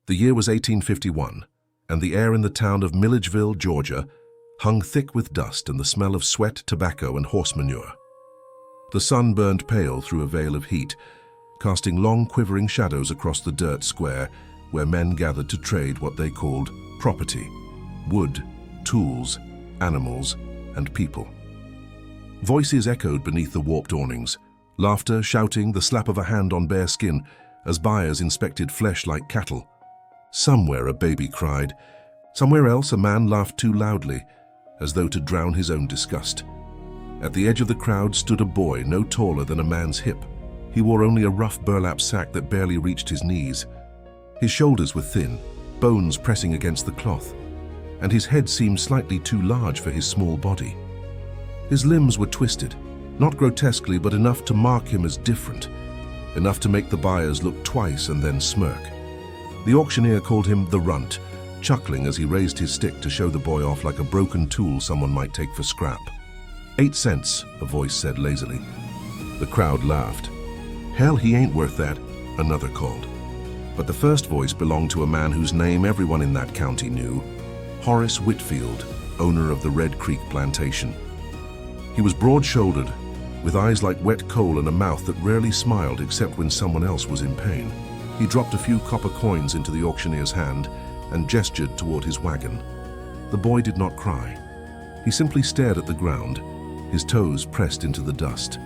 The year was 1851, and the air in the town of Milledgeville, Georgia, hung thick with dust and the smell of sweat, tobacco, and horse manure. The sun burned pale through a veil of heat, casting long quivering shadows across the dirt square where men gathered to trade what they called property: wood, tools, animals, and people. Voices echoed beneath the warped awnings, laughter, shouting, the slap of a hand on bare skin as buyers inspected flesh like cattle. Somewhere a baby cried. Somewhere else a man laughed too loudly, as though to drown his own disgust. At the edge of the crowd stood a boy no taller than a man's hip. He wore only a rough burlap sack that barely reached his knees. His shoulders were thin, bones pressing against the cloth, and his head seemed slightly too large for his small body. His limbs were twisted, not grotesquely, but enough to mark him as different, enough to make the buyers look twice and then smirk. The auctioneer called him the Runt, chuckling as he raised his stick to show the boy off like a broken tool someone might take for scrap. 8 cents, a voice said lazily. The crowd laughed. Hell, he ain't worth that, another called. But the first voice belonged to a man whose name everyone in that county knew: Horace Whitfield, owner of the Red Creek plantation. He was broad-shouldered, with eyes like wet coal and a mouth that rarely smiled except when someone else was in pain. He dropped a few copper coins into the auctioneer's hand and gestured toward his wagon. The boy did not cry. He simply stared at the ground, his toes pressed into the dust.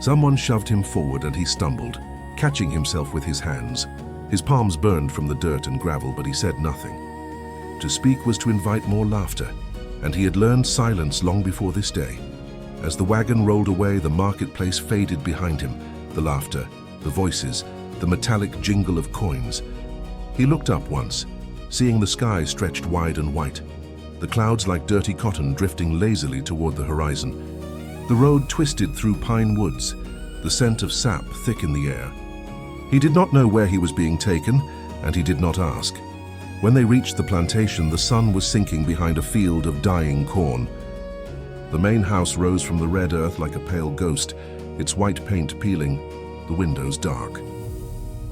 Someone shoved him forward and he stumbled, catching himself with his hands. His palms burned from the dirt and gravel, but he said nothing. To speak was to invite more laughter, and he had learned silence long before this day. As the wagon rolled away, the marketplace faded behind him, the laughter, the voices, the metallic jingle of coins. He looked up once, seeing the sky stretched wide and white, the clouds like dirty cotton drifting lazily toward the horizon. The road twisted through pine woods, the scent of sap thick in the air. He did not know where he was being taken, and he did not ask. When they reached the plantation, the sun was sinking behind a field of dying corn. The main house rose from the red earth like a pale ghost, its white paint peeling, the windows dark.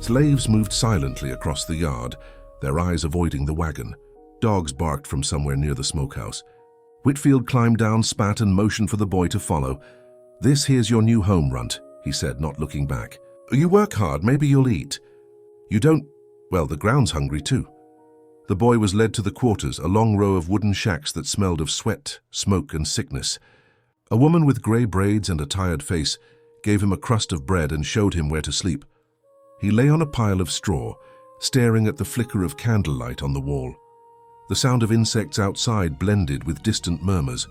Slaves moved silently across the yard, their eyes avoiding the wagon. Dogs barked from somewhere near the smokehouse. Whitfield climbed down, spat, and motioned for the boy to follow. "This here's your new home, Runt," he said, not looking back. "You work hard, maybe you'll eat. You don't, well, the ground's hungry too." The boy was led to the quarters, a long row of wooden shacks that smelled of sweat, smoke, and sickness. A woman with gray braids and a tired face gave him a crust of bread and showed him where to sleep. He lay on a pile of straw, staring at the flicker of candlelight on the wall. The sound of insects outside blended with distant murmurs,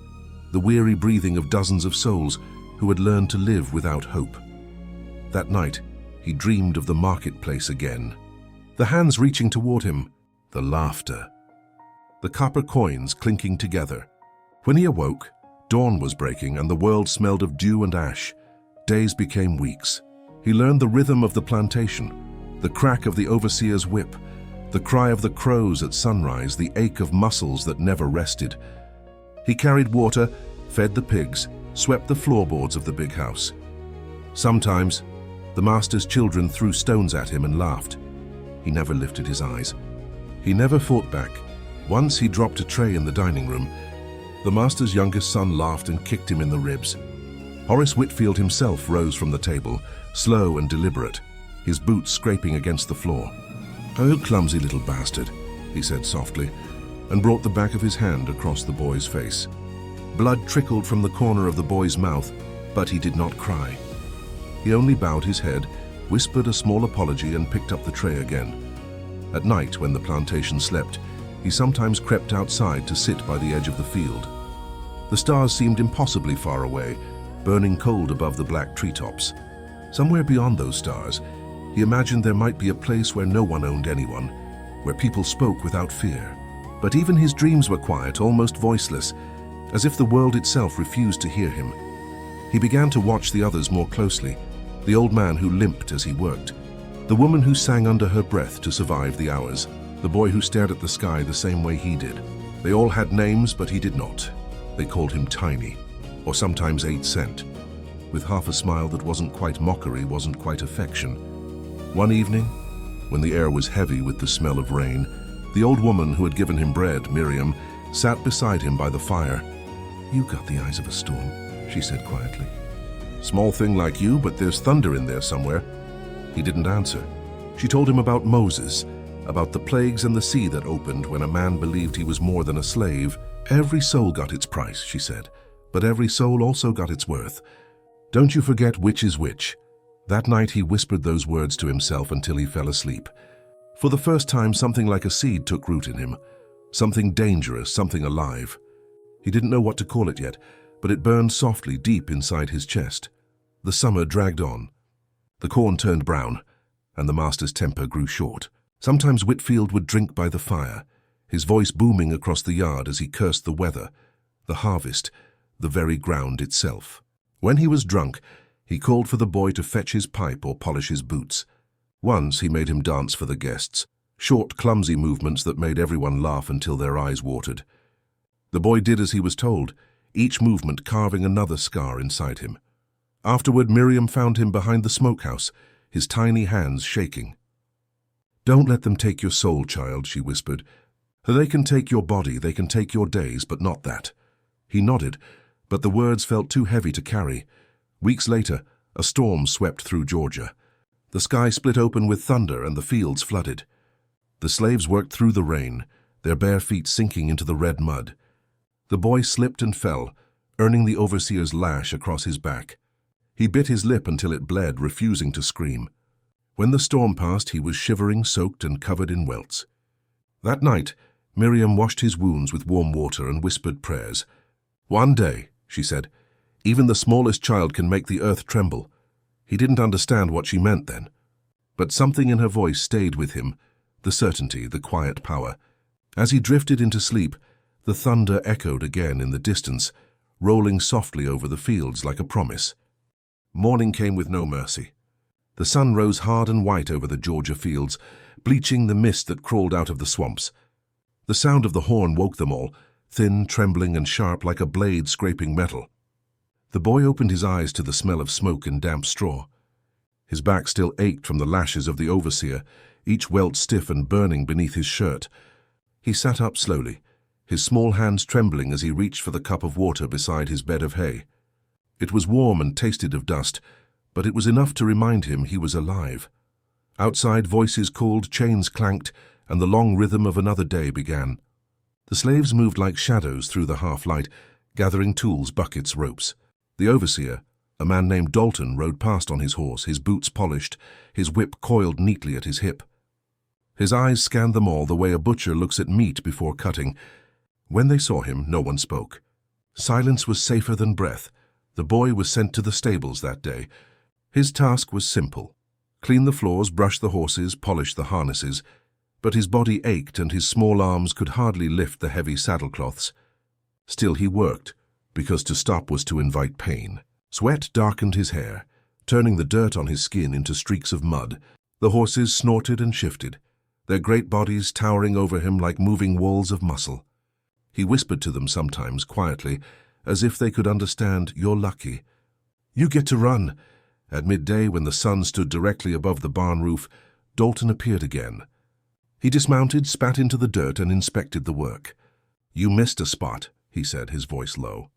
the weary breathing of dozens of souls who had learned to live without hope. That night, he dreamed of the marketplace again. The hands reaching toward him, the laughter, the copper coins clinking together. When he awoke, dawn was breaking and the world smelled of dew and ash. Days became weeks. He learned the rhythm of the plantation, the crack of the overseer's whip, the cry of the crows at sunrise, the ache of muscles that never rested. He carried water, fed the pigs, swept the floorboards of the big house. Sometimes, the master's children threw stones at him and laughed. He never lifted his eyes. He never fought back. Once he dropped a tray in the dining room. The master's youngest son laughed and kicked him in the ribs. Horace Whitfield himself rose from the table, slow and deliberate, his boots scraping against the floor. "Oh, clumsy little bastard," he said softly, and brought the back of his hand across the boy's face. Blood trickled from the corner of the boy's mouth, but he did not cry. He only bowed his head, whispered a small apology, and picked up the tray again. At night, when the plantation slept, he sometimes crept outside to sit by the edge of the field. The stars seemed impossibly far away, burning cold above the black treetops. Somewhere beyond those stars, he imagined there might be a place where no one owned anyone, where people spoke without fear. But even his dreams were quiet, almost voiceless, as if the world itself refused to hear him. He began to watch the others more closely, the old man who limped as he worked, the woman who sang under her breath to survive the hours, the boy who stared at the sky the same way he did. They all had names, but he did not. They called him Tiny, or sometimes 8 Cent, with half a smile that wasn't quite mockery, wasn't quite affection. One evening, When the air was heavy with the smell of rain, the old woman who had given him bread, Miriam, sat beside him by the fire. "You got the eyes of a storm," she said quietly. "Small thing like you, but there's thunder in there somewhere." He didn't answer. She told him about Moses, about the plagues and the sea that opened when a man believed he was more than a slave. "Every soul got its price," she said, "but every soul also got its worth. Don't you forget which is which." That night he whispered those words to himself until he fell asleep. For the first time, something like a seed took root in him. Something dangerous, something alive. He didn't know what to call it yet, but it burned softly deep inside his chest. The summer dragged on. The corn turned brown, and the master's temper grew short. Sometimes Whitfield would drink by the fire, his voice booming across the yard as he cursed the weather, the harvest, the very ground itself. When he was drunk, he called for the boy to fetch his pipe or polish his boots. Once he made him dance for the guests, short, clumsy movements that made everyone laugh until their eyes watered. The boy did as he was told, each movement carving another scar inside him. Afterward, Miriam found him behind the smokehouse, his tiny hands shaking. "Don't let them take your soul, child," she whispered. "They can take your body, they can take your days, but not that." He nodded, but the words felt too heavy to carry. Weeks later, a storm swept through Georgia. The sky split open with thunder and the fields flooded. The slaves worked through the rain, their bare feet sinking into the red mud. The boy slipped and fell, earning the overseer's lash across his back. He bit his lip until it bled, refusing to scream. When the storm passed, he was shivering, soaked, and covered in welts. That night, Miriam washed his wounds with warm water and whispered prayers. "One day," she said, "even the smallest child can make the earth tremble." He didn't understand what she meant then. But something in her voice stayed with him, the certainty, the quiet power. As he drifted into sleep, the thunder echoed again in the distance, rolling softly over the fields like a promise. Morning came with no mercy. The sun rose hard and white over the Georgia fields, bleaching the mist that crawled out of the swamps. The sound of the horn woke them all, thin, trembling, and sharp like a blade scraping metal. The boy opened his eyes to the smell of smoke and damp straw. His back still ached from the lashes of the overseer, each welt stiff and burning beneath his shirt. He sat up slowly, his small hands trembling as he reached for the cup of water beside his bed of hay. It was warm and tasted of dust, but it was enough to remind him he was alive. Outside, voices called, chains clanked, and the long rhythm of another day began. The slaves moved like shadows through the half-light, gathering tools, buckets, ropes. The overseer, a man named Dalton, rode past on his horse, his boots polished, his whip coiled neatly at his hip. His eyes scanned them all the way a butcher looks at meat before cutting. When they saw him, no one spoke. Silence was safer than breath. The boy was sent to the stables that day. His task was simple. Clean the floors, brush the horses, polish the harnesses. But his body ached and his small arms could hardly lift the heavy saddlecloths. Still he worked, because to stop was to invite pain. Sweat darkened his hair, turning the dirt on his skin into streaks of mud. The horses snorted and shifted, their great bodies towering over him like moving walls of muscle. He whispered to them sometimes, quietly, as if they could understand, "You're lucky. You get to run." At midday, when the sun stood directly above the barn roof, Dalton appeared again. He dismounted, spat into the dirt, and inspected the work. "You missed a spot," he said, his voice low.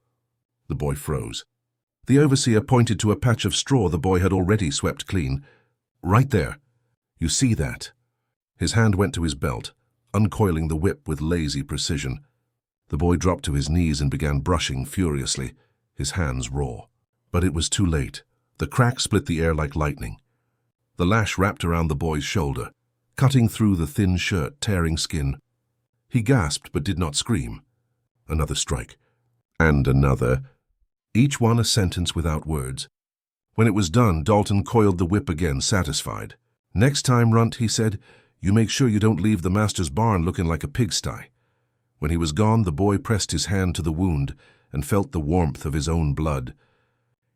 The boy froze. The overseer pointed to a patch of straw the boy had already swept clean. "Right there. You see that?" His hand went to his belt, uncoiling the whip with lazy precision. The boy dropped to his knees and began brushing furiously, his hands raw. But it was too late. The crack split the air like lightning. The lash wrapped around the boy's shoulder, cutting through the thin shirt, tearing skin. He gasped but did not scream. Another strike. And another. Each one a sentence without words. When it was done, Dalton coiled the whip again, satisfied. "Next time, Runt," he said, "you make sure you don't leave the master's barn looking like a pigsty." When he was gone, the boy pressed his hand to the wound and felt the warmth of his own blood.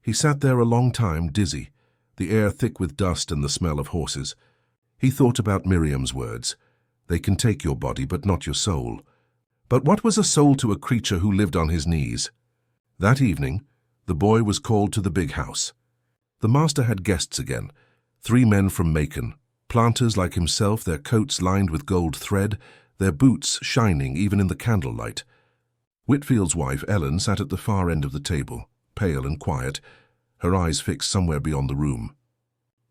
He sat there a long time, dizzy, the air thick with dust and the smell of horses. He thought about Miriam's words. "They can take your body, but not your soul." But what was a soul to a creature who lived on his knees? That evening, the boy was called to the big house. The master had guests again, 3 men from Macon, Planters like himself, their coats lined with gold thread, their boots shining even in the candlelight. Whitfield's wife, Ellen, sat at the far end of the table, pale and quiet, her eyes fixed somewhere beyond the room.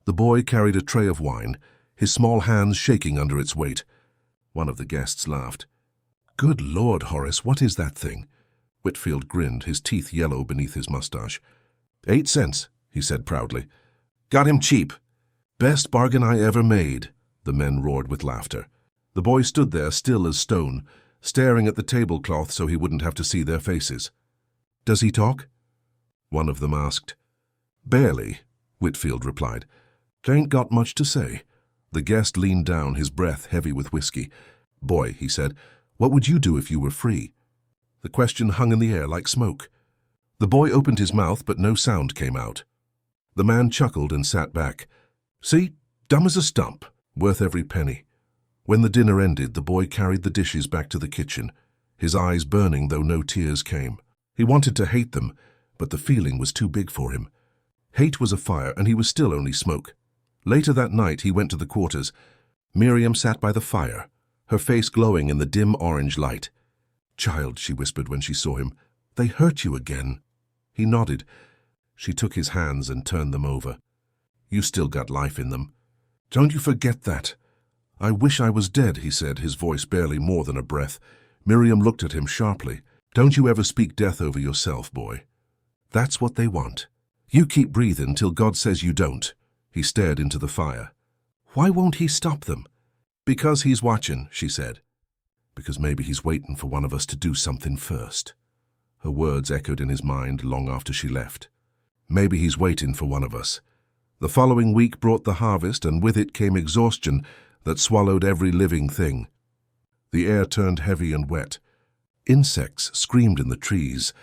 The boy carried a tray of wine, his small hands shaking under its weight. One of the guests laughed. "Good Lord, Horace, what is that thing?" Whitfield grinned, his teeth yellow beneath his mustache. 8 cents, he said proudly. "Got him cheap." "Best bargain I ever made," the men roared with laughter. The boy stood there still as stone, staring at the tablecloth so he wouldn't have to see their faces. "Does he talk?" one of them asked. "Barely," Whitfield replied. "Ain't got much to say." The guest leaned down, his breath heavy with whiskey. "Boy," he said, "what would you do if you were free?" The question hung in the air like smoke. The boy opened his mouth, but no sound came out. The man chuckled and sat back. "See, dumb as a stump, worth every penny." When the dinner ended, the boy carried the dishes back to the kitchen, his eyes burning though no tears came. He wanted to hate them, but the feeling was too big for him. Hate was a fire, and he was still only smoke. Later that night, he went to the quarters. Miriam sat by the fire, her face glowing in the dim orange light. "Child," she whispered when she saw him, "they hurt you again." He nodded. She took his hands and turned them over. "You still got life in them. Don't you forget that." "I wish I was dead," he said, his voice barely more than a breath. Miriam looked at him sharply. "Don't you ever speak death over yourself, boy. That's what they want. You keep breathing till God says you don't." He stared into the fire. "Why won't he stop them?" "Because he's watching," she said. "Because maybe he's waiting for one of us to do something first." Her words echoed in his mind long after she left. Maybe he's waiting for one of us. The following week brought the harvest, and with it came exhaustion that swallowed every living thing. The air turned heavy and wet. Insects screamed in the trees.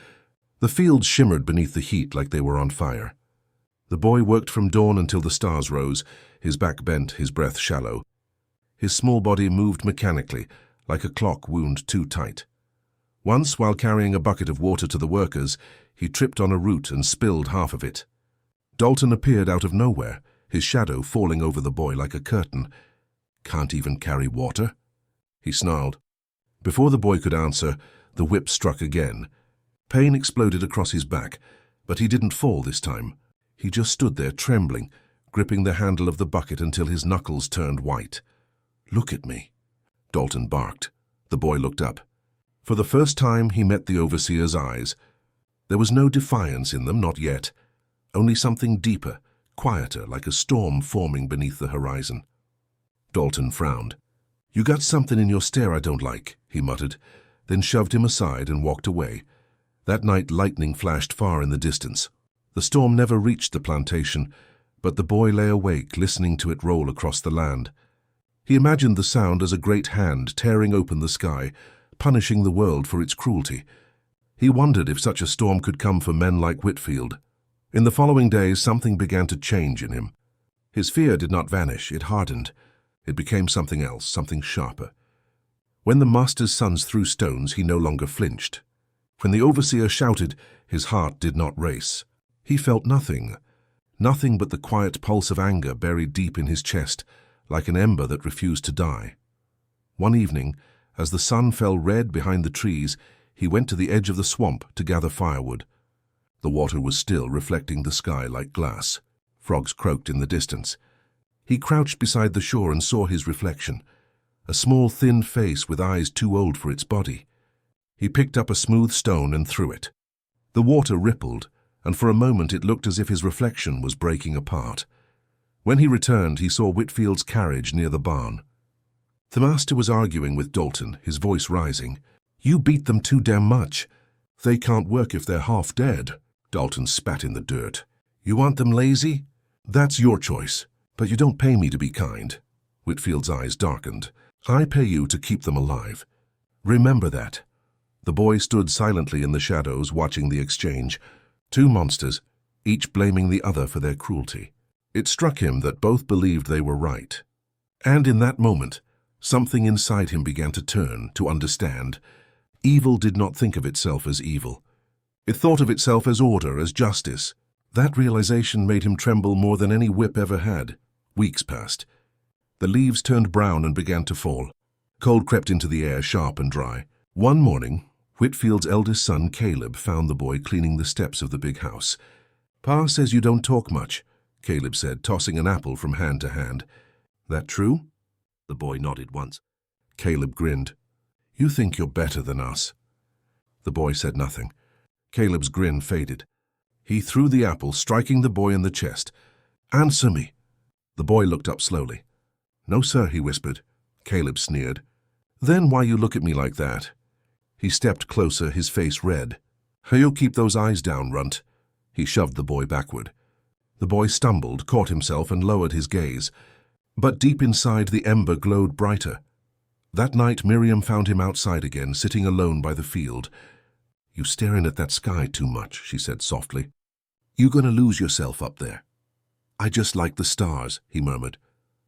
The fields shimmered beneath the heat like they were on fire. The boy worked from dawn until the stars rose, his back bent, his breath shallow. His small body moved mechanically, like a clock wound too tight. Once, while carrying a bucket of water to the workers, he tripped on a root and spilled half of it. Dalton appeared out of nowhere, his shadow falling over the boy like a curtain. "Can't even carry water?" he snarled. Before the boy could answer, the whip struck again. Pain exploded across his back, but he didn't fall this time. He just stood there trembling, gripping the handle of the bucket until his knuckles turned white. "Look at me," Dalton barked. The boy looked up. For the first time, he met the overseer's eyes. There was no defiance in them, not yet. Only something deeper, quieter, like a storm forming beneath the horizon. Dalton frowned. "You got something in your stare I don't like," he muttered, then shoved him aside and walked away. That night lightning flashed far in the distance. The storm never reached the plantation, but the boy lay awake, listening to it roll across the land. He imagined the sound as a great hand tearing open the sky, punishing the world for its cruelty. He wondered if such a storm could come for men like Whitfield. In the following days, something began to change in him. His fear did not vanish, it hardened. It became something else, something sharper. When the master's sons threw stones, he no longer flinched. When the overseer shouted, his heart did not race. He felt nothing, nothing but the quiet pulse of anger buried deep in his chest, like an ember that refused to die. One evening, as the sun fell red behind the trees, he went to the edge of the swamp to gather firewood. The water was still, reflecting the sky like glass. Frogs croaked in the distance. He crouched beside the shore and saw his reflection, a small, thin face with eyes too old for its body. He picked up a smooth stone and threw it. The water rippled, and for a moment it looked as if his reflection was breaking apart. When he returned, he saw Whitfield's carriage near the barn. The master was arguing with Dalton, his voice rising. "You beat them too damn much. They can't work if they're half dead." Dalton spat in the dirt. "You want them lazy? That's your choice. But you don't pay me to be kind." Whitfield's eyes darkened. "I pay you to keep them alive. Remember that." The boy stood silently in the shadows, watching the exchange. Two monsters, each blaming the other for their cruelty. It struck him that both believed they were right. And in that moment, something inside him began to turn, to understand. Evil did not think of itself as evil. It thought of itself as order, as justice. That realization made him tremble more than any whip ever had. Weeks passed. The leaves turned brown and began to fall. Cold crept into the air, sharp and dry. One morning, Whitfield's eldest son, Caleb, found the boy cleaning the steps of the big house. "Pa says you don't talk much," Caleb said, tossing an apple from hand to hand. "That true?" The boy nodded once. Caleb grinned. "You think you're better than us." The boy said nothing. Caleb's grin faded. He threw the apple, striking the boy in the chest. "Answer me." The boy looked up slowly. "No, sir," he whispered. Caleb sneered. "Then why you look at me like that?" He stepped closer, his face red. "You keep those eyes down, runt." He shoved the boy backward. The boy stumbled, caught himself, and lowered his gaze. But deep inside, the ember glowed brighter. That night, Miriam found him outside again, sitting alone by the field. "You staring at that sky too much," she said softly. "You gonna lose yourself up there." "I just like the stars," he murmured.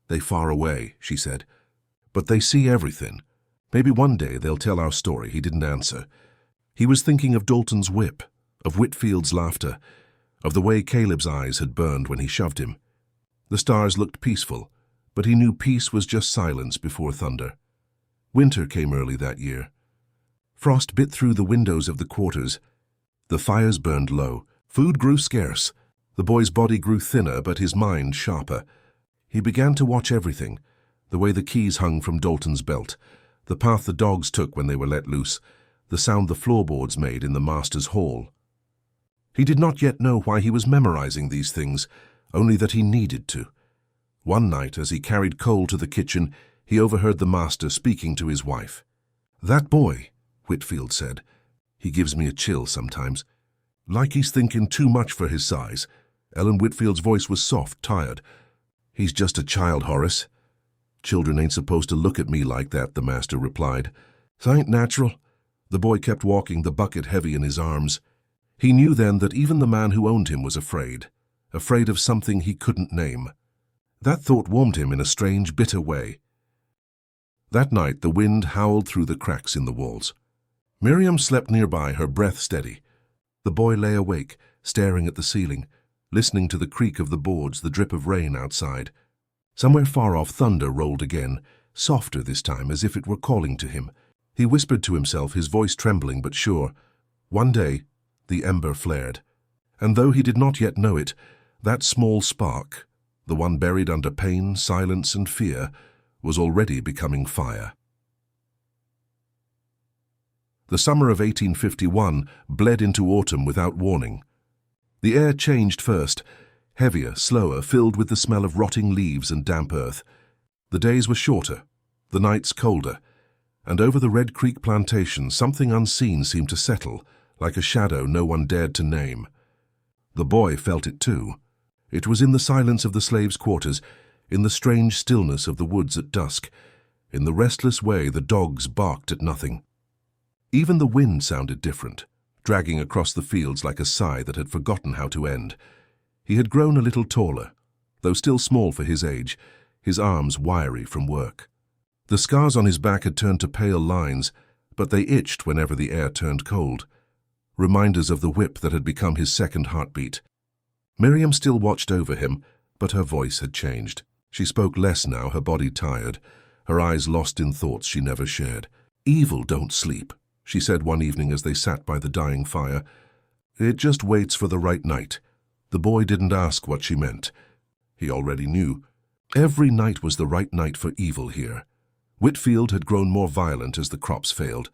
"They far away," she said. "But they see everything. Maybe one day they'll tell our story." He didn't answer. He was thinking of Dalton's whip, of Whitfield's laughter, of the way Caleb's eyes had burned when he shoved him. The stars looked peaceful, but he knew peace was just silence before thunder. Winter came early that year. Frost bit through the windows of the quarters. The fires burned low. Food grew scarce. The boy's body grew thinner, but his mind sharper. He began to watch everything, the way the keys hung from Dalton's belt, the path the dogs took when they were let loose, the sound the floorboards made in the master's hall. He did not yet know why he was memorizing these things, only that he needed to. One night, as he carried coal to the kitchen, he overheard the master speaking to his wife. "That boy," Whitfield said, "he gives me a chill sometimes. Like he's thinking too much for his size." Ellen Whitfield's voice was soft, tired. "He's just a child, Horace." "Children ain't supposed to look at me like that," the master replied. "'Tain't natural." The boy kept walking, the bucket heavy in his arms. He knew then that even the man who owned him was afraid of something he couldn't name. That thought warmed him in a strange, bitter way. That night the wind howled through the cracks in the walls. Miriam slept nearby, her breath steady. The boy lay awake, staring at the ceiling, listening to the creak of the boards, the drip of rain outside. Somewhere far off, thunder rolled again, softer this time, as if it were calling to him. He whispered to himself, his voice trembling but sure. One day, the ember flared, and though he did not yet know it, that small spark, the one buried under pain, silence, and fear, was already becoming fire. The summer of 1851 bled into autumn without warning. The air changed first, heavier, slower, filled with the smell of rotting leaves and damp earth. The days were shorter, the nights colder, and over the Red Creek plantation something unseen seemed to settle, like a shadow no one dared to name. The boy felt it too. It was in the silence of the slaves' quarters, in the strange stillness of the woods at dusk, in the restless way the dogs barked at nothing. Even the wind sounded different, dragging across the fields like a sigh that had forgotten how to end. He had grown a little taller, though still small for his age, his arms wiry from work. The scars on his back had turned to pale lines, but they itched whenever the air turned cold, reminders of the whip that had become his second heartbeat. Miriam still watched over him, but her voice had changed. She spoke less now, her body tired, her eyes lost in thoughts she never shared. "Evil don't sleep," she said one evening as they sat by the dying fire. "It just waits for the right night." The boy didn't ask what she meant. He already knew. Every night was the right night for evil here. Whitfield had grown more violent as the crops failed.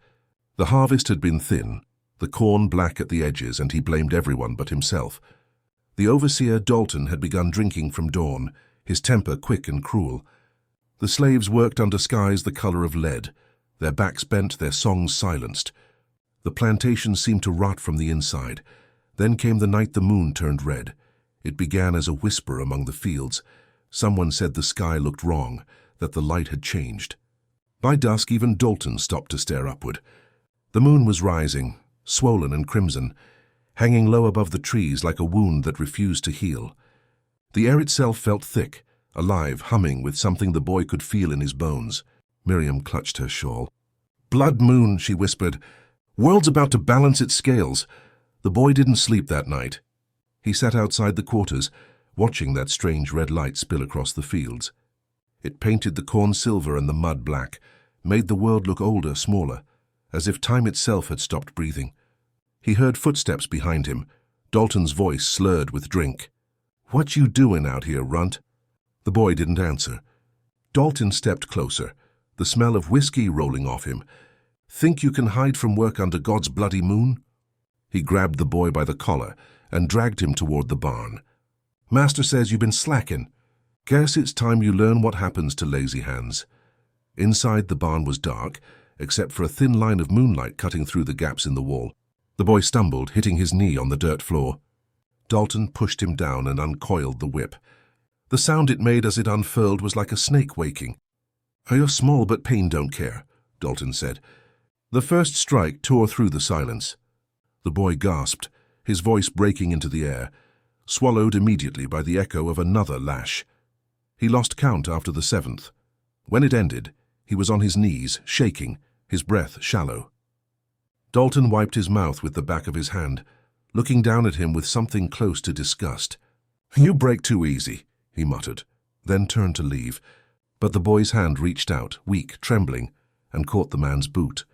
The harvest had been thin, the corn black at the edges, and he blamed everyone but himself. The overseer, Dalton, had begun drinking from dawn, his temper quick and cruel. The slaves worked under skies the color of lead, their backs bent, their songs silenced. The plantation seemed to rot from the inside. Then came the night the moon turned red. It began as a whisper among the fields. Someone said the sky looked wrong, that the light had changed. By dusk, even Dalton stopped to stare upward. The moon was rising, swollen and crimson, hanging low above the trees like a wound that refused to heal. The air itself felt thick, alive, humming with something the boy could feel in his bones. Miriam clutched her shawl. "Blood moon," she whispered. "World's about to balance its scales." The boy didn't sleep that night. He sat outside the quarters, watching that strange red light spill across the fields. It painted the corn silver and the mud black, made the world look older, smaller, as if time itself had stopped breathing. He heard footsteps behind him, Dalton's voice slurred with drink. "What you doing out here, runt?" The boy didn't answer. Dalton stepped closer, the smell of whiskey rolling off him. "Think you can hide from work under God's bloody moon?" He grabbed the boy by the collar and dragged him toward the barn. "Master says you've been slacking. Guess it's time you learn what happens to lazy hands." Inside, the barn was dark, except for a thin line of moonlight cutting through the gaps in the wall. The boy stumbled, hitting his knee on the dirt floor. Dalton pushed him down and uncoiled the whip. The sound it made as it unfurled was like a snake waking. "You're small, but pain don't care," Dalton said. The first strike tore through the silence. The boy gasped, his voice breaking into the air, swallowed immediately by the echo of another lash. He lost count after the seventh. When it ended, he was on his knees, shaking, his breath shallow. Dalton wiped his mouth with the back of his hand, looking down at him with something close to disgust. "You break too easy," he muttered, then turned to leave. But the boy's hand reached out, weak, trembling, and caught the man's boot.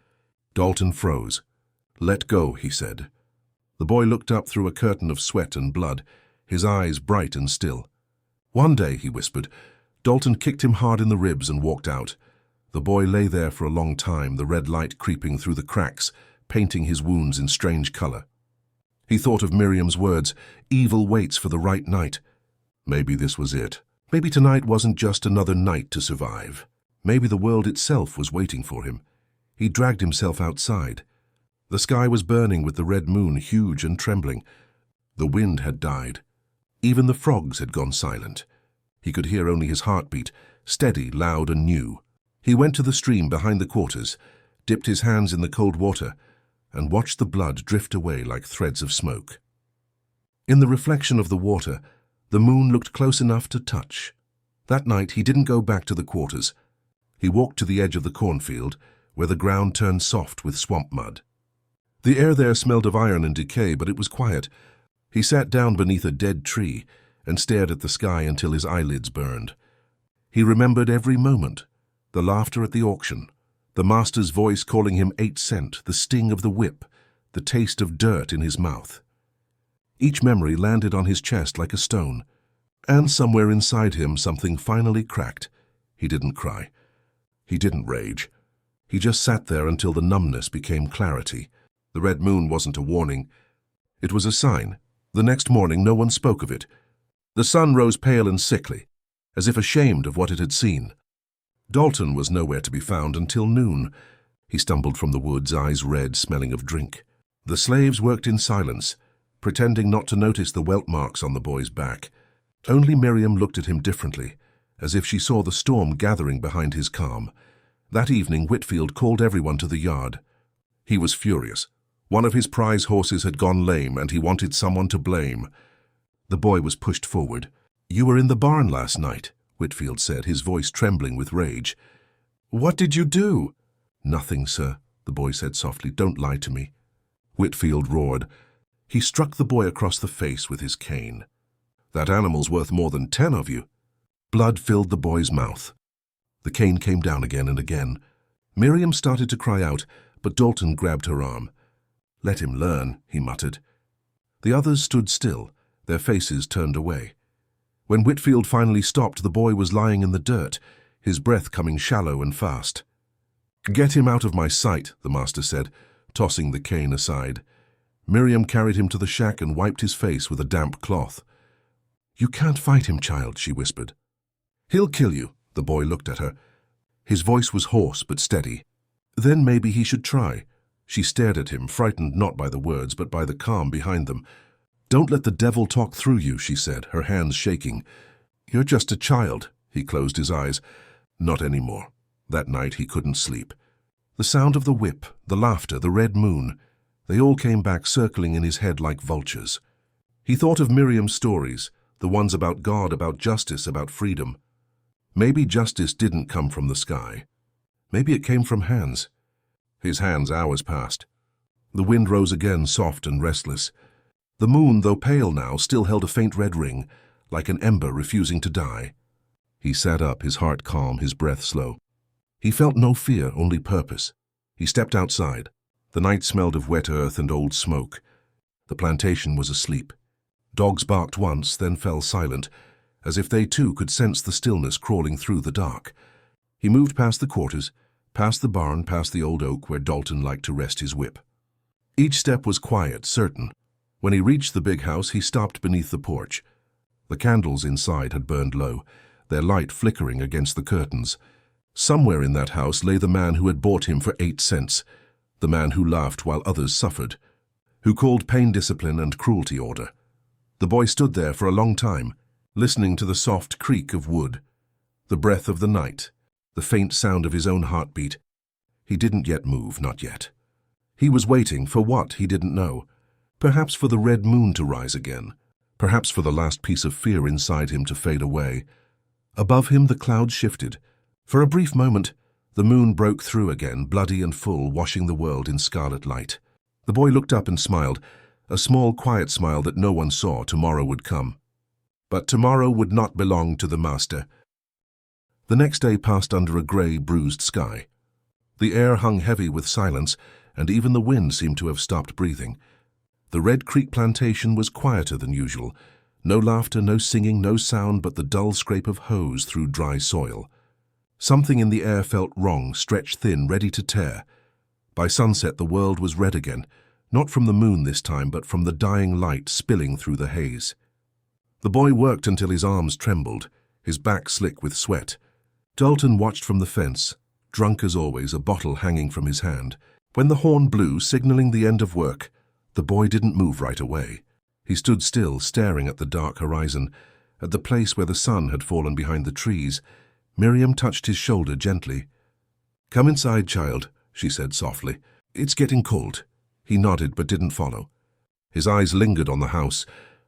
Dalton froze. "Let go," he said. The boy looked up through a curtain of sweat and blood, his eyes bright and still. "One day," he whispered. Dalton kicked him hard in the ribs and walked out. The boy lay there for a long time, the red light creeping through the cracks, painting his wounds in strange color. He thought of Miriam's words, "Evil waits for the right night." Maybe this was it. Maybe tonight wasn't just another night to survive. Maybe the world itself was waiting for him. He dragged himself outside. The sky was burning with the red moon, huge and trembling. The wind had died. Even the frogs had gone silent. He could hear only his heartbeat, steady, loud and new. He went to the stream behind the quarters, dipped his hands in the cold water, and watched the blood drift away like threads of smoke. In the reflection of the water, the moon looked close enough to touch. That night he didn't go back to the quarters. He walked to the edge of the cornfield, where the ground turned soft with swamp mud. The air there smelled of iron and decay, but it was quiet. He sat down beneath a dead tree and stared at the sky until his eyelids burned. He remembered every moment, the laughter at the auction, the master's voice calling him 8 cent, the sting of the whip, the taste of dirt in his mouth. Each memory landed on his chest like a stone, and somewhere inside him something finally cracked. He didn't cry. He didn't rage. He just sat there until the numbness became clarity. The red moon wasn't a warning. It was a sign. The next morning no one spoke of it. The sun rose pale and sickly, as if ashamed of what it had seen. Dalton was nowhere to be found until noon. He stumbled from the woods, eyes red, smelling of drink. The slaves worked in silence, pretending not to notice the welt marks on the boy's back. Only Miriam looked at him differently, as if she saw the storm gathering behind his calm. That evening, Whitfield called everyone to the yard. He was furious. One of his prize horses had gone lame, and he wanted someone to blame. The boy was pushed forward. "You were in the barn last night," Whitfield said, his voice trembling with rage. "What did you do?" "Nothing, sir," the boy said softly. "Don't lie to me." Whitfield roared. He struck the boy across the face with his cane. "That animal's worth more than 10 of you." Blood filled the boy's mouth. The cane came down again and again. Miriam started to cry out, but Dalton grabbed her arm. "Let him learn," he muttered. The others stood still, their faces turned away. When Whitfield finally stopped, the boy was lying in the dirt, his breath coming shallow and fast. "Get him out of my sight," the master said, tossing the cane aside. Miriam carried him to the shack and wiped his face with a damp cloth. "You can't fight him, child," she whispered. "He'll kill you." The boy looked at her. His voice was hoarse but steady. "Then maybe he should try." She stared at him, frightened not by the words but by the calm behind them. "Don't let the devil talk through you," she said, her hands shaking. "You're just a child." He closed his eyes. Not anymore. That night he couldn't sleep. The sound of the whip, the laughter, the red moon, they all came back circling in his head like vultures. He thought of Miriam's stories, the ones about God, about justice, about freedom. Maybe justice didn't come from the sky. Maybe it came from hands. His hands, hours passed. The wind rose again, soft and restless. The moon, though pale now, still held a faint red ring, like an ember refusing to die. He sat up, his heart calm, his breath slow. He felt no fear, only purpose. He stepped outside. The night smelled of wet earth and old smoke. The plantation was asleep. Dogs barked once, then fell silent, as if they too could sense the stillness crawling through the dark. He moved past the quarters, past the barn, past the old oak where Dalton liked to rest his whip. Each step was quiet, certain. When he reached the big house, he stopped beneath the porch. The candles inside had burned low, their light flickering against the curtains. Somewhere in that house lay the man who had bought him for 8 cents, the man who laughed while others suffered, who called pain discipline and cruelty order. The boy stood there for a long time, listening to the soft creak of wood, the breath of the night, the faint sound of his own heartbeat. He didn't yet move, not yet. He was waiting for what he didn't know. Perhaps for the red moon to rise again. Perhaps for the last piece of fear inside him to fade away. Above him the clouds shifted. For a brief moment, the moon broke through again, bloody and full, washing the world in scarlet light. The boy looked up and smiled, a small, quiet smile that no one saw. Tomorrow would come. But tomorrow would not belong to the master. The next day passed under a grey, bruised sky. The air hung heavy with silence, and even the wind seemed to have stopped breathing. The Red Creek plantation was quieter than usual. No laughter, no singing, no sound but the dull scrape of hoes through dry soil. Something in the air felt wrong, stretched thin, ready to tear. By sunset the world was red again, not from the moon this time, but from the dying light spilling through the haze. The boy worked until his arms trembled, his back slick with sweat. Dalton watched from the fence, drunk as always, a bottle hanging from his hand. When the horn blew, signaling the end of work, the boy didn't move right away. He stood still, staring at the dark horizon, at the place where the sun had fallen behind the trees. Miriam touched his shoulder gently. "Come inside, child," she said softly. "It's getting cold." He nodded but didn't follow. His eyes lingered on the house,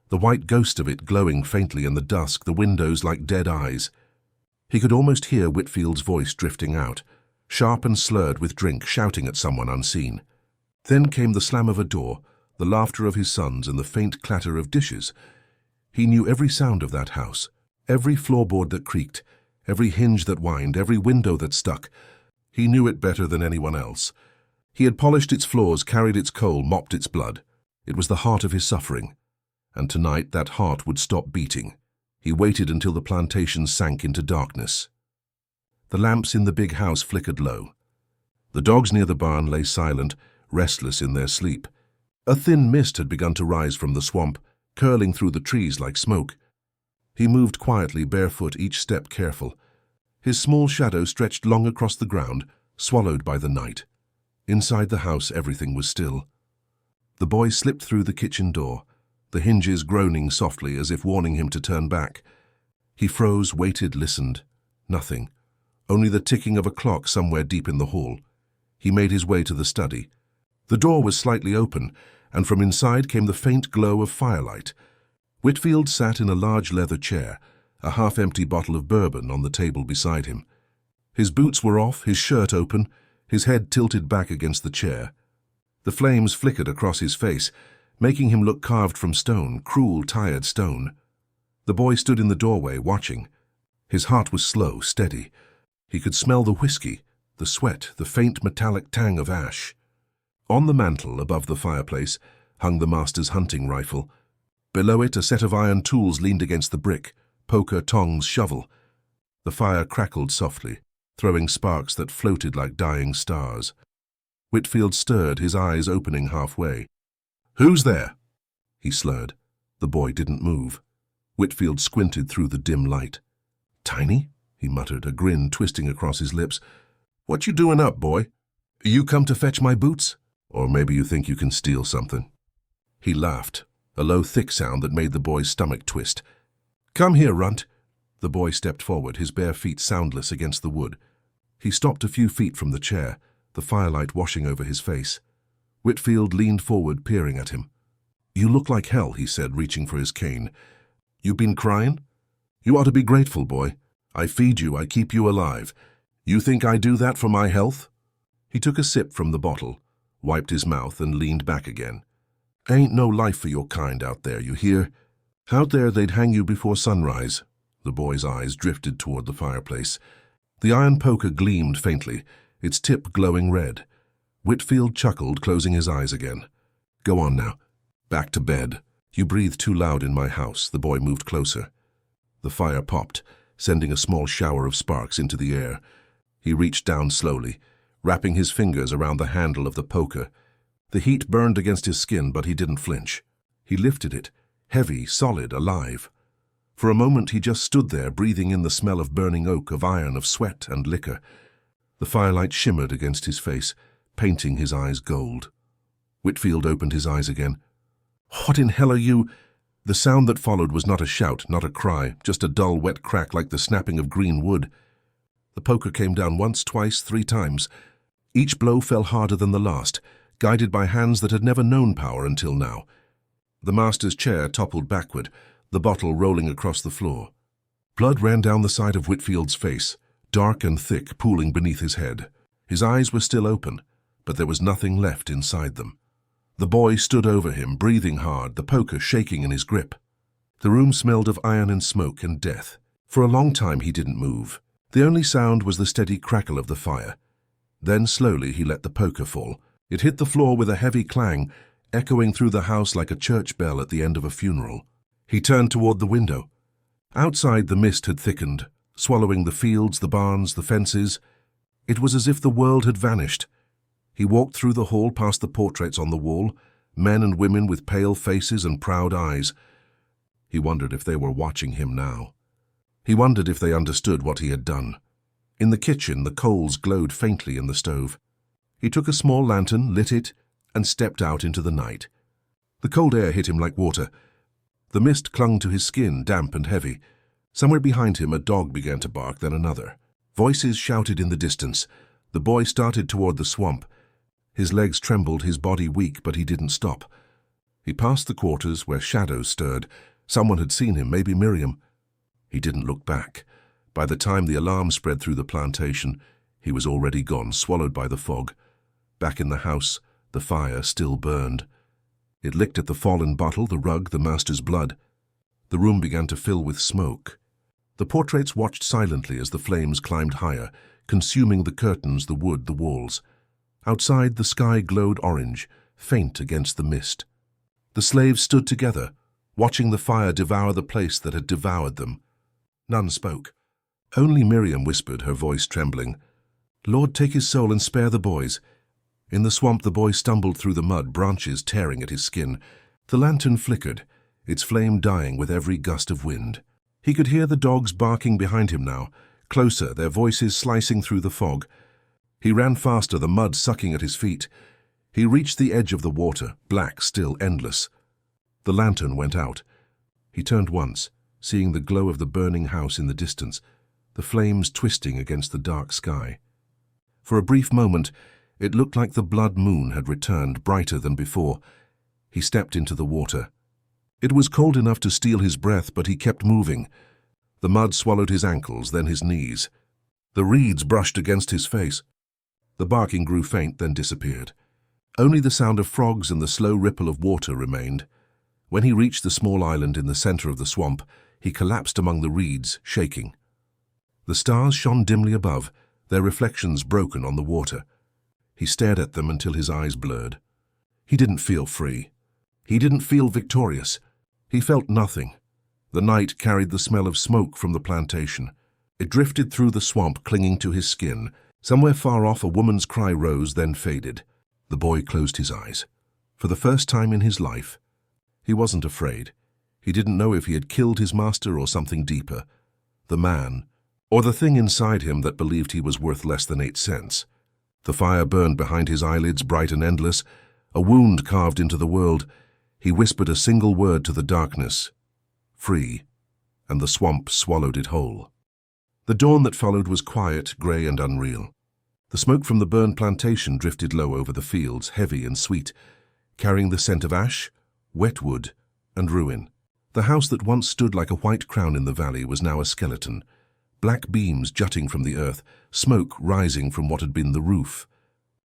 the white ghost of it glowing faintly in the dusk, the windows like dead eyes. He could almost hear Whitfield's voice drifting out, sharp and slurred with drink, shouting at someone unseen. Then came the slam of a door, the laughter of his sons, and the faint clatter of dishes. He knew every sound of that house, every floorboard that creaked, every hinge that whined, every window that stuck. He knew it better than anyone else. He had polished its floors, carried its coal, mopped its blood. It was the heart of his suffering. And tonight that heart would stop beating. He waited until the plantation sank into darkness. The lamps in the big house flickered low. The dogs near the barn lay silent, restless in their sleep. A thin mist had begun to rise from the swamp, curling through the trees like smoke. He moved quietly, barefoot, each step careful. His small shadow stretched long across the ground, swallowed by the night. Inside the house everything was still. The boy slipped through the kitchen door, the hinges groaning softly as if warning him to turn back. He froze, waited, listened. Nothing. Only the ticking of a clock somewhere deep in the hall. He made his way to the study. The door was slightly open, and from inside came the faint glow of firelight. Whitfield sat in a large leather chair, a half-empty bottle of bourbon on the table beside him. His boots were off, his shirt open, his head tilted back against the chair. The flames flickered across his face, making him look carved from stone, cruel, tired stone. The boy stood in the doorway, watching. His heart was slow, steady. He could smell the whiskey, the sweat, the faint metallic tang of ash. On the mantel, above the fireplace, hung the master's hunting rifle. Below it, a set of iron tools leaned against the brick, poker, tongs, shovel. The fire crackled softly, throwing sparks that floated like dying stars. Whitfield stirred, his eyes opening halfway. "Who's there?" he slurred. The boy didn't move. Whitfield squinted through the dim light. "Tiny?" he muttered, a grin twisting across his lips. "What you doing up, boy? You come to fetch my boots? Or maybe you think you can steal something?" He laughed, a low, thick sound that made the boy's stomach twist. "Come here, runt." The boy stepped forward, his bare feet soundless against the wood. He stopped a few feet from the chair, the firelight washing over his face. Whitfield leaned forward, peering at him. "You look like hell," he said, reaching for his cane. "You been crying? You ought to be grateful, boy. I feed you, I keep you alive. You think I do that for my health?" He took a sip from the bottle, wiped his mouth, and leaned back again. "Ain't no life for your kind out there, you hear? Out there they'd hang you before sunrise. The boy's eyes drifted toward the fireplace. The iron poker gleamed faintly, its tip glowing red. Whitfield chuckled, closing his eyes again. "Go on now. Back to bed. You breathe too loud in my house." The boy moved closer. The fire popped, sending a small shower of sparks into the air. He reached down slowly, wrapping his fingers around the handle of the poker. The heat burned against his skin, but he didn't flinch. He lifted it, heavy, solid, alive. For a moment he just stood there, breathing in the smell of burning oak, of iron, of sweat and liquor. The firelight shimmered against his face, painting his eyes gold. Whitfield opened his eyes again. "What in hell are you—" The sound that followed was not a shout, not a cry, just a dull, wet crack like the snapping of green wood. The poker came down once, twice, 3 times. Each blow fell harder than the last, guided by hands that had never known power until now. The master's chair toppled backward, the bottle rolling across the floor. Blood ran down the side of Whitfield's face, dark and thick, pooling beneath his head. His eyes were still open, but there was nothing left inside them. The boy stood over him, breathing hard, the poker shaking in his grip. The room smelled of iron and smoke and death. For a long time he didn't move. The only sound was the steady crackle of the fire. Then slowly he let the poker fall. It hit the floor with a heavy clang, echoing through the house like a church bell at the end of a funeral. He turned toward the window. Outside the mist had thickened, swallowing the fields, the barns, the fences. It was as if the world had vanished. He walked through the hall past the portraits on the wall, men and women with pale faces and proud eyes. He wondered if they were watching him now. He wondered if they understood what he had done. In the kitchen, the coals glowed faintly in the stove. He took a small lantern, lit it, and stepped out into the night. The cold air hit him like water. The mist clung to his skin, damp and heavy. Somewhere behind him, a dog began to bark, then another. Voices shouted in the distance. The boy started toward the swamp. His legs trembled, his body weak, but he didn't stop. He passed the quarters where shadows stirred. Someone had seen him, maybe Miriam. He didn't look back. By the time the alarm spread through the plantation, he was already gone, swallowed by the fog. Back in the house, the fire still burned. It licked at the fallen bottle, the rug, the master's blood. The room began to fill with smoke. The portraits watched silently as the flames climbed higher, consuming the curtains, the wood, the walls. Outside, the sky glowed orange, faint against the mist. The slaves stood together, watching the fire devour the place that had devoured them. None spoke. Only Miriam whispered, her voice trembling, "Lord, take his soul and spare the boys." In the swamp, the boy stumbled through the mud, branches tearing at his skin. The lantern flickered, its flame dying with every gust of wind. He could hear the dogs barking behind him now, closer, their voices slicing through the fog. He ran faster, the mud sucking at his feet. He reached the edge of the water, black, still, endless. The lantern went out. He turned once, seeing the glow of the burning house in the distance, the flames twisting against the dark sky. For a brief moment, it looked like the blood moon had returned, brighter than before. He stepped into the water. It was cold enough to steal his breath, but he kept moving. The mud swallowed his ankles, then his knees. The reeds brushed against his face. The barking grew faint, then disappeared. Only the sound of frogs and the slow ripple of water remained. When he reached the small island in the center of the swamp, he collapsed among the reeds, shaking. The stars shone dimly above, their reflections broken on the water. He stared at them until his eyes blurred. He didn't feel free. He didn't feel victorious. He felt nothing. The night carried the smell of smoke from the plantation. It drifted through the swamp, clinging to his skin. Somewhere far off, a woman's cry rose, then faded. The boy closed his eyes. For the first time in his life, he wasn't afraid. He didn't know if he had killed his master or something deeper. The man, or the thing inside him that believed he was worth less than 8 cents. The fire burned behind his eyelids, bright and endless, a wound carved into the world. He whispered a single word to the darkness, "Free," and the swamp swallowed it whole. The dawn that followed was quiet, grey and unreal. The smoke from the burned plantation drifted low over the fields, heavy and sweet, carrying the scent of ash, wet wood, and ruin. The house that once stood like a white crown in the valley was now a skeleton, black beams jutting from the earth, smoke rising from what had been the roof.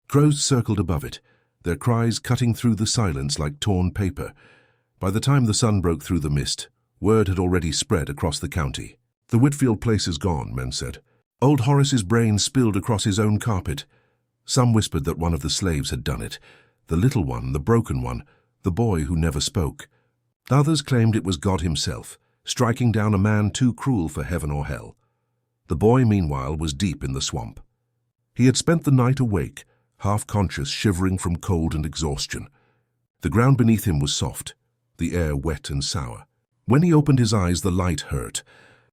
Crows circled above it, their cries cutting through the silence like torn paper. By the time the sun broke through the mist, word had already spread across the county. The Whitfield place is gone, men said. Old Horace's brains spilled across his own carpet. Some whispered that one of the slaves had done it. The little one, the broken one, the boy who never spoke. Others claimed it was God himself, striking down a man too cruel for heaven or hell. The boy, meanwhile, was deep in the swamp. He had spent the night awake, half-conscious, shivering from cold and exhaustion. The ground beneath him was soft, the air wet and sour. When he opened his eyes, the light hurt.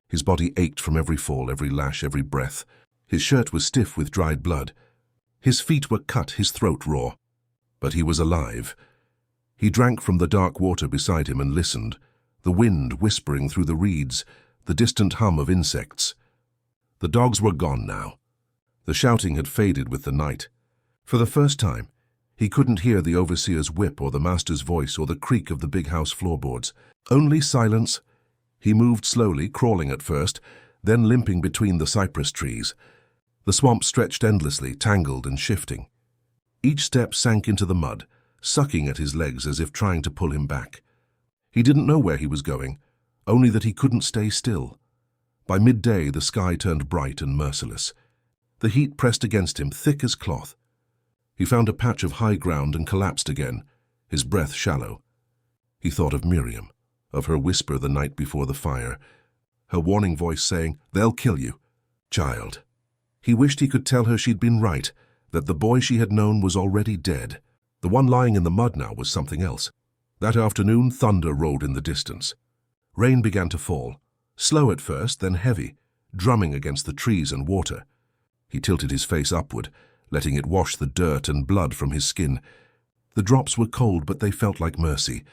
His body ached from every fall, every lash, every breath. His shirt was stiff with dried blood. His feet were cut, his throat raw. But he was alive. He drank from the dark water beside him and listened, the wind whispering through the reeds, the distant hum of insects. The dogs were gone now. The shouting had faded with the night. For the first time, he couldn't hear the overseer's whip or the master's voice or the creak of the big house floorboards. Only silence. He moved slowly, crawling at first, then limping between the cypress trees. The swamp stretched endlessly, tangled and shifting. Each step sank into the mud, sucking at his legs as if trying to pull him back. He didn't know where he was going, only that he couldn't stay still. By midday, the sky turned bright and merciless. The heat pressed against him, thick as cloth. He found a patch of high ground and collapsed again, his breath shallow. He thought of Miriam, of her whisper the night before the fire, her warning voice saying, "They'll kill you, child." He wished he could tell her she'd been right, that the boy she had known was already dead. The one lying in the mud now was something else. That afternoon, thunder rolled in the distance. Rain began to fall, slow at first, then heavy, drumming against the trees and water. He tilted his face upward, letting it wash the dirt and blood from his skin. The drops were cold, but they felt like mercy.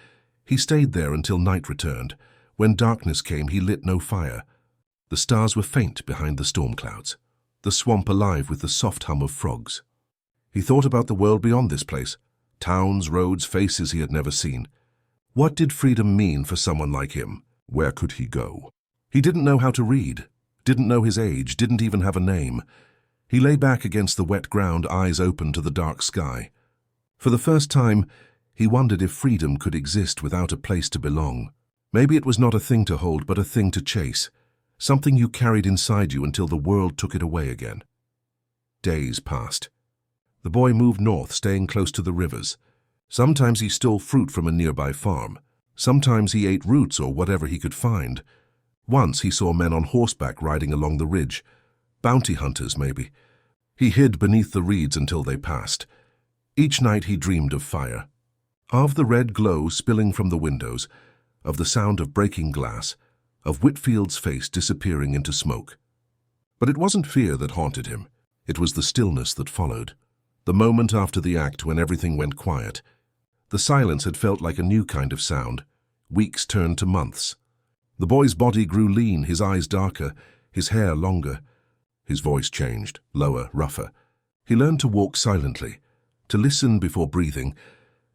He stayed there until night returned. When darkness came, he lit no fire. The stars were faint behind the storm clouds, the swamp alive with the soft hum of frogs. He thought about the world beyond this place, towns, roads, faces he had never seen. What did freedom mean for someone like him? Where could he go? He didn't know how to read, didn't know his age, didn't even have a name. He lay back against the wet ground, eyes open to the dark sky. For the first time, he wondered if freedom could exist without a place to belong. Maybe it was not a thing to hold, but a thing to chase, something you carried inside you until the world took it away again. Days passed. The boy moved north, staying close to the rivers. Sometimes he stole fruit from a nearby farm. Sometimes he ate roots or whatever he could find. Once he saw men on horseback riding along the ridge. Bounty hunters, maybe. He hid beneath the reeds until they passed. Each night he dreamed of fire, of the red glow spilling from the windows, of the sound of breaking glass, of Whitfield's face disappearing into smoke. But it wasn't fear that haunted him. It was the stillness that followed. The moment after the act when everything went quiet. The silence had felt like a new kind of sound. Weeks turned to months. The boy's body grew lean, his eyes darker, his hair longer. His voice changed, lower, rougher. He learned to walk silently, to listen before breathing,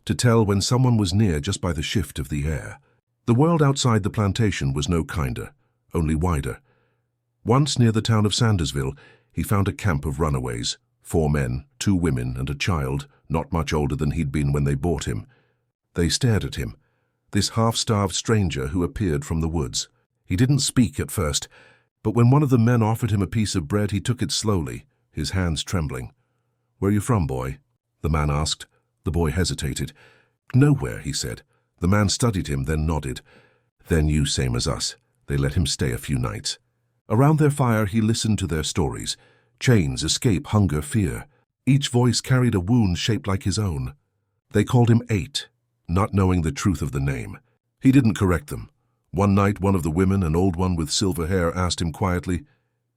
to tell when someone was near just by the shift of the air. The world outside the plantation was no kinder, only wider. Once near the town of Sandersville, he found a camp of runaways, 4 men, 2 women and a child, not much older than he'd been when they bought him. They stared at him, this half-starved stranger who appeared from the woods. He didn't speak at first, but when one of the men offered him a piece of bread, he took it slowly, his hands trembling. "Where are you from, boy?" the man asked. The boy hesitated. "Nowhere," he said. The man studied him, then nodded. "Then you same as us." They let him stay a few nights. Around their fire he listened to their stories. Chains, escape, hunger, fear. Each voice carried a wound shaped like his own. They called him 8, not knowing the truth of the name. He didn't correct them. One night, one of the women, an old one with silver hair, asked him quietly,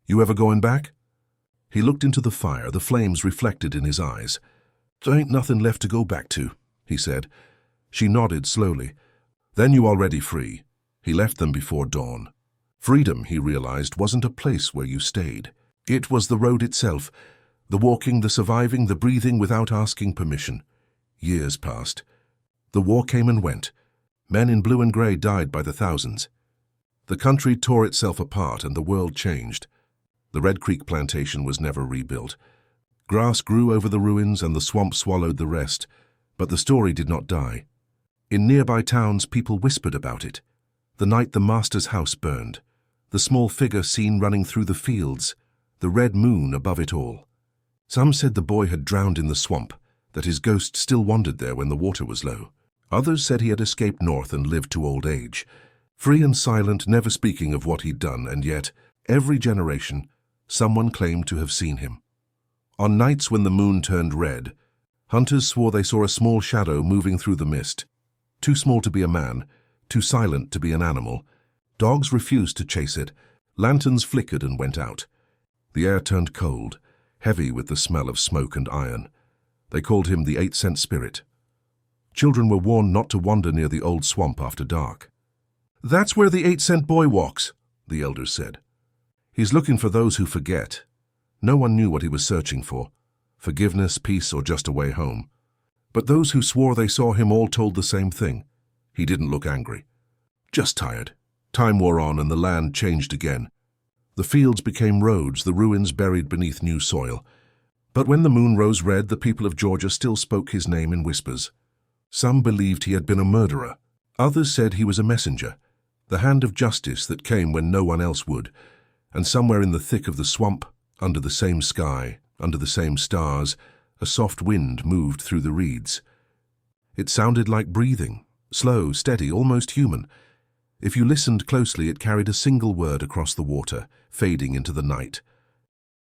"You ever going back?" He looked into the fire, the flames reflected in his eyes. "There ain't nothing left to go back to," he said. She nodded slowly. "Then you already free." He left them before dawn. Freedom, he realized, wasn't a place where you stayed. It was the road itself, the walking, the surviving, the breathing without asking permission. Years passed. The war came and went. Men in blue and gray died by the thousands. The country tore itself apart and the world changed. The Red Creek plantation was never rebuilt. Grass grew over the ruins and the swamp swallowed the rest, but the story did not die. In nearby towns, people whispered about it. The night the master's house burned, the small figure seen running through the fields, the red moon above it all. Some said the boy had drowned in the swamp, that his ghost still wandered there when the water was low. Others said he had escaped north and lived to old age, free and silent, never speaking of what he'd done, and yet, every generation, someone claimed to have seen him. On nights when the moon turned red, hunters swore they saw a small shadow moving through the mist, too small to be a man, too silent to be an animal. Dogs refused to chase it, lanterns flickered and went out. The air turned cold, heavy with the smell of smoke and iron. They called him the 8-cent spirit. Children were warned not to wander near the old swamp after dark. "That's where the 8-cent boy walks," the elders said. "He's looking for those who forget." No one knew what he was searching for, forgiveness, peace, or just a way home. But those who swore they saw him all told the same thing. He didn't look angry, just tired. Time wore on and the land changed again. The fields became roads, the ruins buried beneath new soil. But when the moon rose red, the people of Georgia still spoke his name in whispers. Some believed he had been a murderer. Others said he was a messenger, the hand of justice that came when no one else would. And somewhere in the thick of the swamp, under the same sky, under the same stars, a soft wind moved through the reeds. It sounded like breathing, slow, steady, almost human. If you listened closely, it carried a single word across the water, fading into the night.